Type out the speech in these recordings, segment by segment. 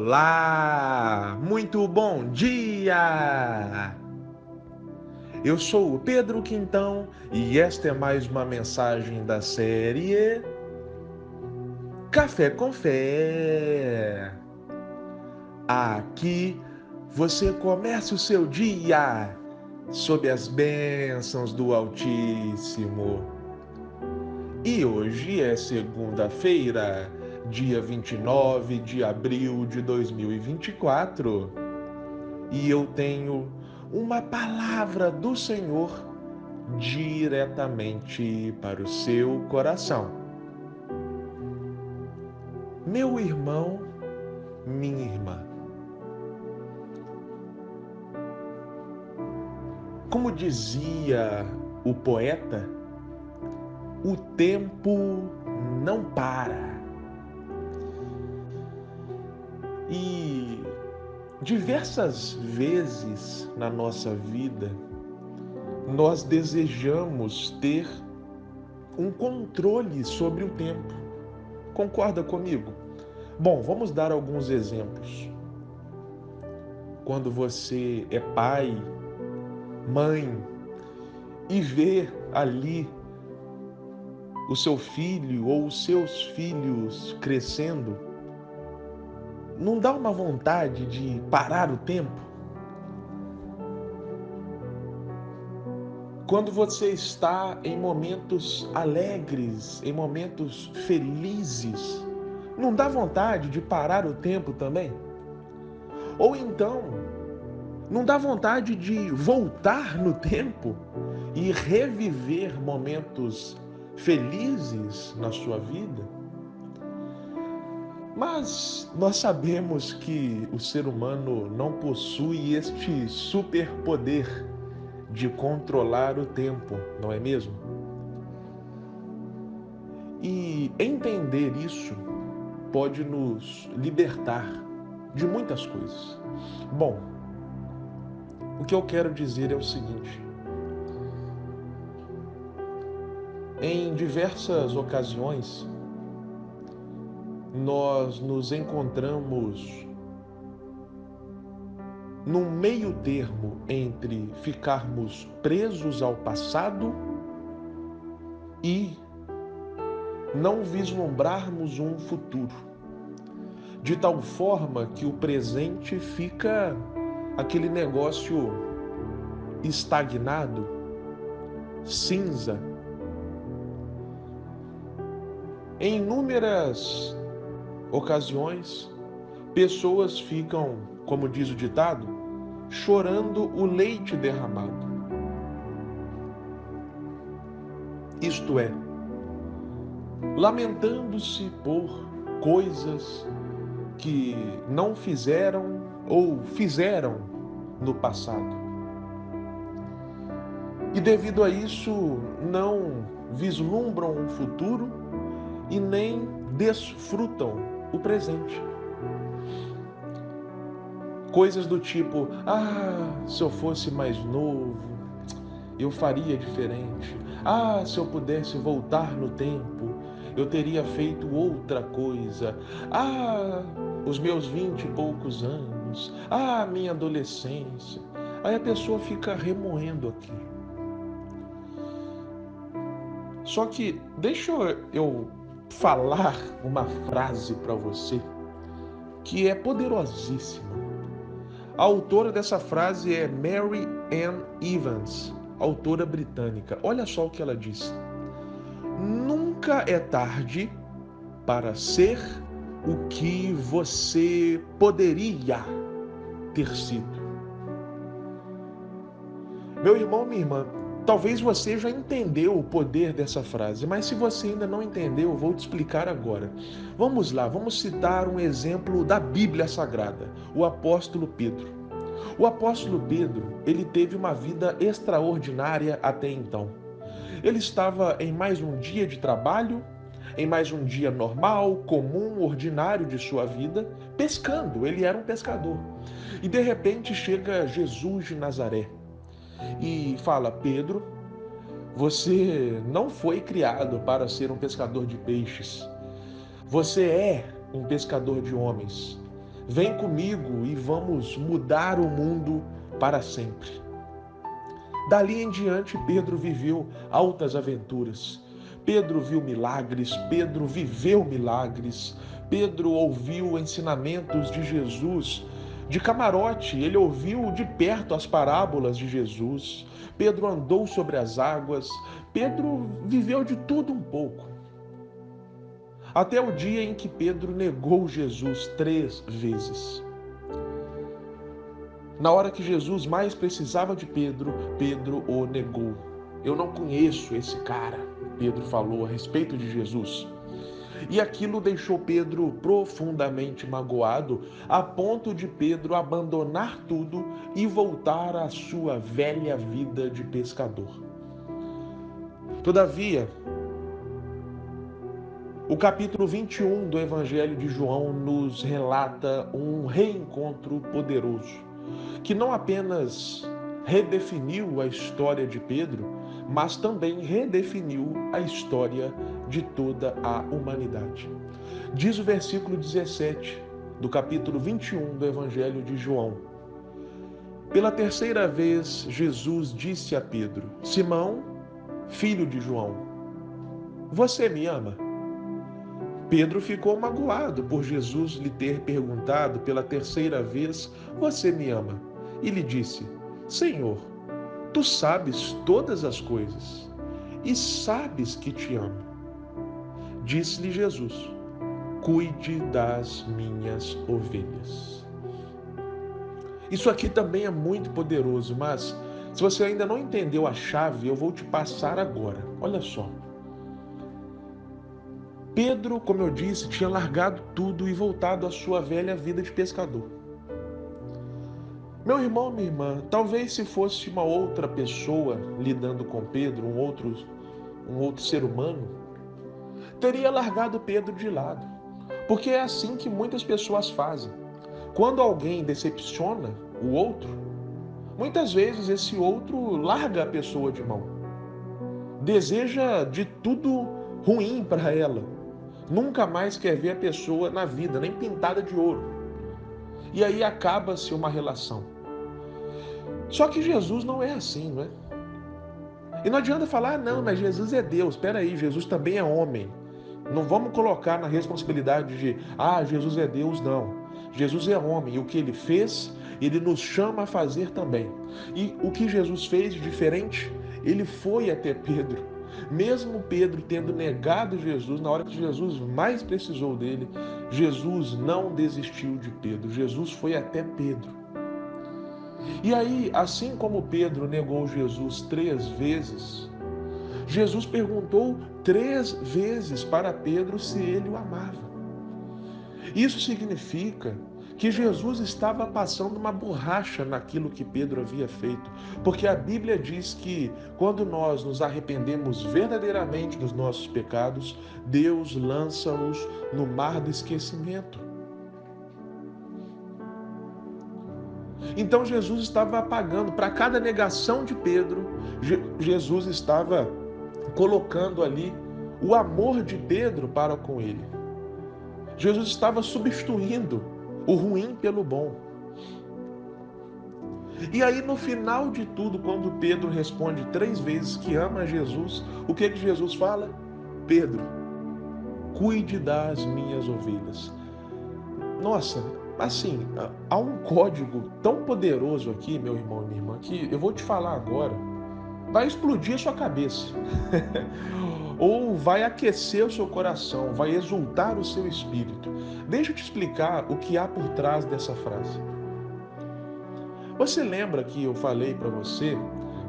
Olá, muito bom dia! Eu sou o Pedro Quintão e esta é mais uma mensagem da série Café com Fé. Aqui você começa o seu dia sob as bênçãos do Altíssimo. E hoje é segunda-feira, dia 29 de abril de 2024, e eu tenho uma palavra do Senhor diretamente para o seu coração. Meu irmão, minha irmã, como dizia o poeta, o tempo não para. E diversas vezes na nossa vida, nós desejamos ter um controle sobre o tempo. Concorda comigo? Bom, vamos dar alguns exemplos. Quando você é pai, mãe, e vê ali o seu filho ou os seus filhos crescendo, não dá uma vontade de parar o tempo? Quando você está em momentos alegres, em momentos felizes, não dá vontade de parar o tempo também? Ou então, não dá vontade de voltar no tempo e reviver momentos felizes na sua vida? Mas nós sabemos que o ser humano não possui este superpoder de controlar o tempo, não é mesmo? E entender isso pode nos libertar de muitas coisas. Bom, o que eu quero dizer é o seguinte: em diversas ocasiões, nós nos encontramos num meio termo entre ficarmos presos ao passado e não vislumbrarmos um futuro, de tal forma que o presente fica aquele negócio estagnado, cinza. Em inúmeras ocasiões, pessoas ficam, como diz o ditado, chorando o leite derramado. Isto é, lamentando-se por coisas que não fizeram ou fizeram no passado. E devido a isso, não vislumbram um futuro e nem desfrutam o presente. Coisas do tipo: se eu fosse mais novo, eu faria diferente. Se eu pudesse voltar no tempo, eu teria feito outra coisa. Os meus 20 e poucos anos. Minha adolescência. Aí a pessoa fica remoendo aquilo. Só que deixa eu falar uma frase para você que é poderosíssima. A autora dessa frase é Mary Ann Evans, autora britânica. Olha só o que ela diz: nunca é tarde para ser o que você poderia ter sido. Meu irmão, minha irmã, talvez você já entendeu o poder dessa frase, mas se você ainda não entendeu, eu vou te explicar agora. Vamos lá, vamos citar um exemplo da Bíblia Sagrada, o apóstolo Pedro. O apóstolo Pedro, ele teve uma vida extraordinária até então. Ele estava em mais um dia de trabalho, em mais um dia normal, comum, ordinário de sua vida, pescando. Ele era um pescador. E de repente chega Jesus de Nazaré e fala: Pedro, você não foi criado para ser um pescador de peixes. Você é um pescador de homens. Vem comigo e vamos mudar o mundo para sempre. Dali em diante, Pedro viveu altas aventuras. Pedro viu milagres, Pedro viveu milagres, Pedro ouviu ensinamentos de Jesus. De camarote, ele ouviu de perto as parábolas de Jesus. Pedro andou sobre as águas. Pedro viveu de tudo um pouco. Até o dia em que Pedro negou Jesus 3 vezes. Na hora que Jesus mais precisava de Pedro, Pedro o negou. Eu não conheço esse cara, Pedro falou a respeito de Jesus. E aquilo deixou Pedro profundamente magoado, a ponto de Pedro abandonar tudo e voltar à sua velha vida de pescador. Todavia, o capítulo 21 do Evangelho de João nos relata um reencontro poderoso, que não apenas redefiniu a história de Pedro, mas também redefiniu a história de toda a humanidade. Diz o versículo 17 do capítulo 21 do Evangelho de João: pela terceira vez, Jesus disse a Pedro: Simão, filho de João, você me ama? Pedro ficou magoado por Jesus lhe ter perguntado pela terceira vez: você me ama? E lhe disse: Senhor, tu sabes todas as coisas e sabes que te amo. Disse-lhe Jesus: cuide das minhas ovelhas. Isso aqui também é muito poderoso, mas se você ainda não entendeu a chave, eu vou te passar agora. Olha só. Pedro, como eu disse, tinha largado tudo e voltado à sua velha vida de pescador. Meu irmão, minha irmã, talvez se fosse uma outra pessoa lidando com Pedro, um outro ser humano, teria largado Pedro de lado. Porque é assim que muitas pessoas fazem. Quando alguém decepciona o outro, muitas vezes esse outro larga a pessoa de mão. Deseja de tudo ruim para ela. Nunca mais quer ver a pessoa na vida, nem pintada de ouro. E aí acaba-se uma relação. Só que Jesus não é assim, não é? E não adianta falar, não, mas Jesus é Deus. Espera aí, Jesus também é homem. Não vamos colocar na responsabilidade de, Jesus é Deus, não. Jesus é homem e o que ele fez, ele nos chama a fazer também. E o que Jesus fez de diferente, ele foi até Pedro. Mesmo Pedro tendo negado Jesus, na hora que Jesus mais precisou dele, Jesus não desistiu de Pedro. Jesus foi até Pedro. E aí, assim como Pedro negou Jesus 3 vezes, Jesus perguntou 3 vezes para Pedro se ele o amava. Isso significa que Jesus estava passando uma borracha naquilo que Pedro havia feito, porque a Bíblia diz que quando nós nos arrependemos verdadeiramente dos nossos pecados, Deus lança-os no mar do esquecimento. Então Jesus estava apagando, para cada negação de Pedro, Jesus estava colocando ali o amor de Pedro para com ele. Jesus estava substituindo o ruim pelo bom. E aí no final de tudo, quando Pedro responde 3 vezes que ama Jesus, o que Jesus fala? Pedro, cuide das minhas ovelhas. Nossa, assim, há um código tão poderoso aqui, meu irmão e minha irmã, que eu vou te falar agora, vai explodir a sua cabeça. Ou vai aquecer o seu coração, vai exultar o seu espírito. Deixa eu te explicar o que há por trás dessa frase. Você lembra que eu falei para você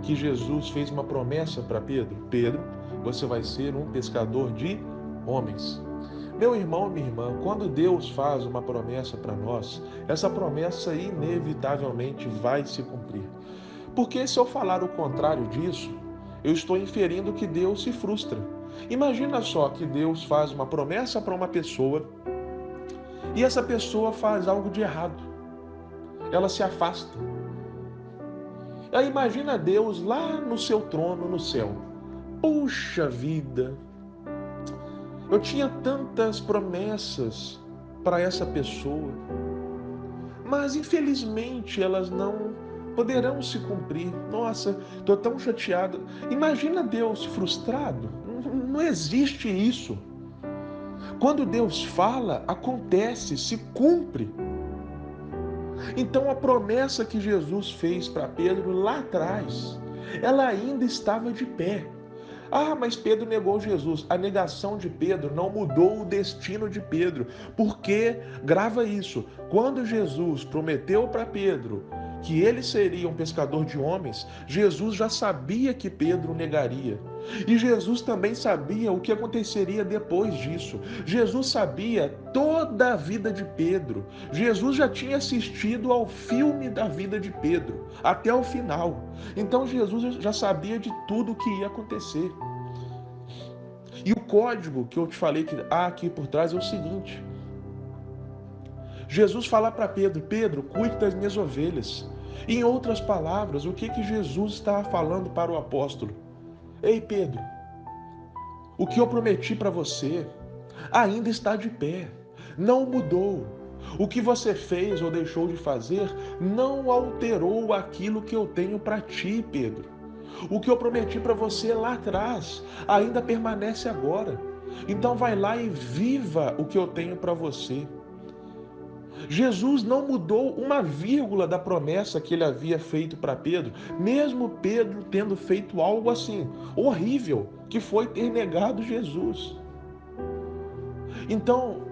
que Jesus fez uma promessa para Pedro? Pedro, você vai ser um pescador de homens. Meu irmão, minha irmã, quando Deus faz uma promessa para nós, essa promessa inevitavelmente vai se cumprir. Porque se eu falar o contrário disso, eu estou inferindo que Deus se frustra. Imagina só que Deus faz uma promessa para uma pessoa e essa pessoa faz algo de errado. Ela se afasta. Aí imagina Deus lá no seu trono no céu. Puxa vida! Eu tinha tantas promessas para essa pessoa. mas infelizmente elas não poderão se cumprir. Nossa, estou tão chateado. Imagina Deus frustrado? Não existe isso. Quando Deus fala, acontece, se cumpre. Então a promessa que Jesus fez para Pedro lá atrás, ela ainda estava de pé. Ah, mas Pedro negou Jesus. A negação de Pedro não mudou o destino de Pedro, porque, grava isso, quando Jesus prometeu para Pedro que ele seria um pescador de homens, Jesus já sabia que Pedro negaria. E Jesus também sabia o que aconteceria depois disso. Jesus sabia toda a vida de Pedro. Jesus já tinha assistido ao filme da vida de Pedro, até o final. Então Jesus já sabia de tudo o que ia acontecer. E o código que eu te falei que há aqui por trás é o seguinte: Jesus fala para Pedro: Pedro, cuide das minhas ovelhas. Em outras palavras, o que Jesus estava falando para o apóstolo? Ei, Pedro, o que eu prometi para você ainda está de pé, não mudou. O que você fez ou deixou de fazer não alterou aquilo que eu tenho para ti, Pedro. O que eu prometi para você lá atrás ainda permanece agora. Então vai lá e viva o que eu tenho para você. Jesus não mudou uma vírgula da promessa que ele havia feito para Pedro, mesmo Pedro tendo feito algo assim, horrível, que foi ter negado Jesus. Então,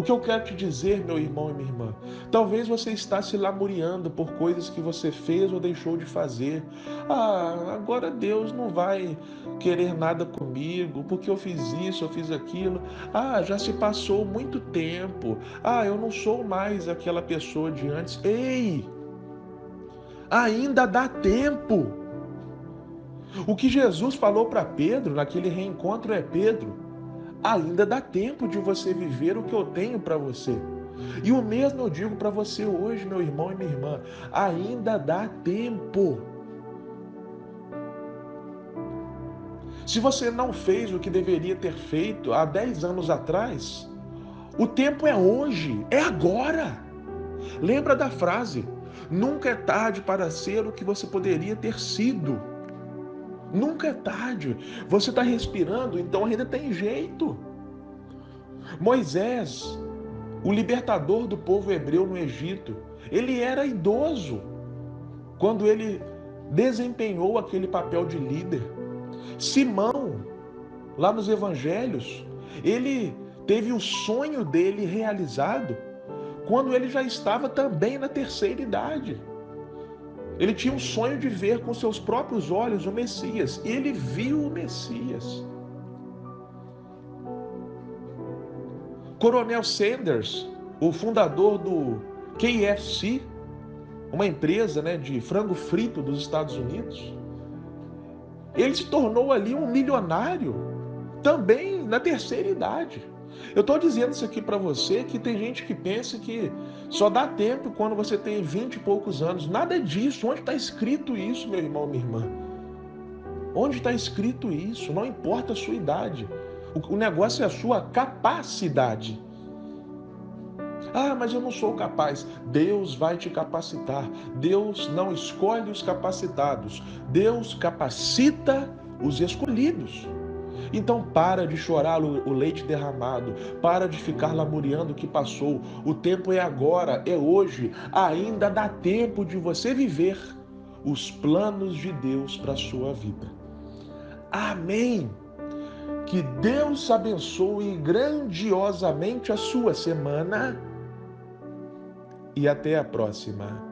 o que eu quero te dizer, meu irmão e minha irmã, talvez você está se lamuriando por coisas que você fez ou deixou de fazer. Ah, agora Deus não vai querer nada comigo, porque eu fiz isso, eu fiz aquilo. Ah, já se passou muito tempo. Ah, eu não sou mais aquela pessoa de antes. Ei, ainda dá tempo. O que Jesus falou para Pedro naquele reencontro é: Pedro, ainda dá tempo de você viver o que eu tenho para você. E o mesmo eu digo para você hoje, meu irmão e minha irmã, ainda dá tempo. Se você não fez o que deveria ter feito há 10 anos atrás, o tempo é hoje, é agora. Lembra da frase: nunca é tarde para ser o que você poderia ter sido. Nunca é tarde. Você está respirando, então ainda tem jeito. Moisés, o libertador do povo hebreu no Egito, ele era idoso quando ele desempenhou aquele papel de líder. Simão, lá nos evangelhos, ele teve o sonho dele realizado quando ele já estava também na terceira idade. Ele tinha um sonho de ver com seus próprios olhos o Messias, e ele viu o Messias. Coronel Sanders, o fundador do KFC, uma empresa, de frango frito dos Estados Unidos, ele se tornou ali um milionário, também na terceira idade. Eu estou dizendo isso aqui para você, que tem gente que pensa que só dá tempo quando você tem 20 e poucos anos. Nada disso. Onde está escrito isso, meu irmão, minha irmã? Onde está escrito isso? Não importa a sua idade. O negócio é a sua capacidade. Ah, mas eu não sou capaz. Deus vai te capacitar. Deus não escolhe os capacitados. Deus capacita os escolhidos. Então para de chorar o leite derramado. Para de ficar lamuriando o que passou. O tempo é agora, é hoje. Ainda dá tempo de você viver os planos de Deus para a sua vida. Amém. Que Deus abençoe grandiosamente a sua semana. E até a próxima.